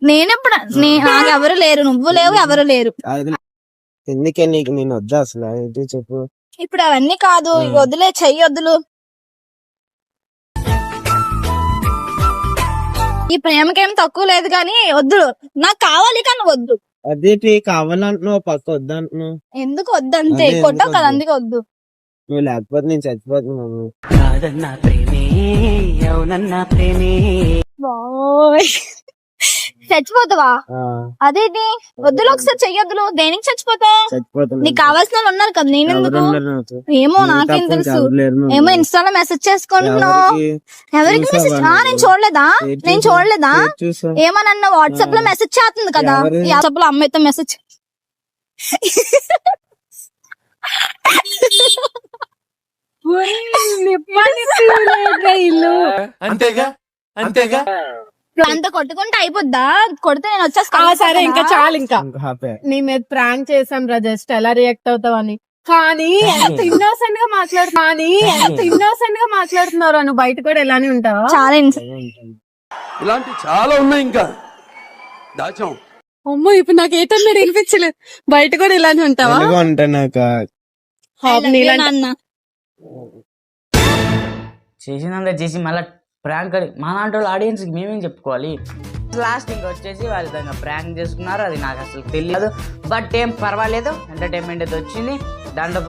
నేనెప్పుడు నాకు ఎవరు లేరు, నువ్వు లేవు, ఎవరు లేరు. ఎందుకే నీకు నేను వద్దా అసలు ఏంటి చెప్పు. ఇప్పుడు అవన్నీ కాదు, ఇక వద్దులే, చెయ్యి వద్దులు. ఈ ప్రేమకేం తక్కువ లేదు కానీ వద్దు, నాకు కావాలి కానీ వద్దు. అదేంటి కావాలంటున్నావు పక్క వద్దంటున్నావు. ఎందుకు వద్దంతే, కొట్టావు కదా అందుకే వద్దు. నువ్వు లేకపోతే నేను చచ్చిపోతున్నాను. చచ్చిపోతావా? అదేంటి వద్దులు, ఒకసారి చెయ్యొద్దులు. దేనికి చచ్చిపోతావు? నీకు కావాల్సిన వాళ్ళు ఉన్నారు కదా, నేనెందుకు? ఏమో నాకేం తెలుసు. ఏమో ఇన్స్టాలో మెసేజ్ చేసుకుంటున్నావు. ఎవరికి మెసేజ్? నేను చూడలేదా? ఏమన్నా వాట్సాప్ లో మెసేజ్ చేస్తుంది కదా, వాట్సాప్ లో అమ్మాయితో మెసేజ్. అంతేగా అంత కొట్టుకుంటే అయిపోద్దా? కొడితే నేను వచ్చేస్తా. సరే ఇంకా చాలు, ఇంకా నీ మీద ప్రాంక్ చేసాం రా, జస్ట్ ఎలా రియాక్ట్ అవుతావని. కానీ ఎంత ఇన్నోసెంట్ గా మాట్లాడుతున్నారు. నువ్వు బయట కూడా ఎలానే ఉంటావా? చాలా ఇలాంటి చాలా ఉన్నాయి ఇంకా దాచాం. అమ్మో, ఇప్పుడు నాకు ఏటన్నా వినిపించలేదు. బయట కూడా ఇలానే ఉంటావా? చేసినంత చేసి మళ్ళీ ప్రాంక్ మా లాంటి వాళ్ళు ఆడియన్స్ కి మేమేం చెప్పుకోవాలి. లాస్ట్ ఇంకా వచ్చేసి వాళ్ళు దాన్ని ప్రాంక్ చేసుకున్నారు, అది నాకు అసలు తెలియదు. బట్ ఏం పర్వాలేదు, ఎంటర్టైన్మెంట్ అయితే వచ్చింది. దాంట్లో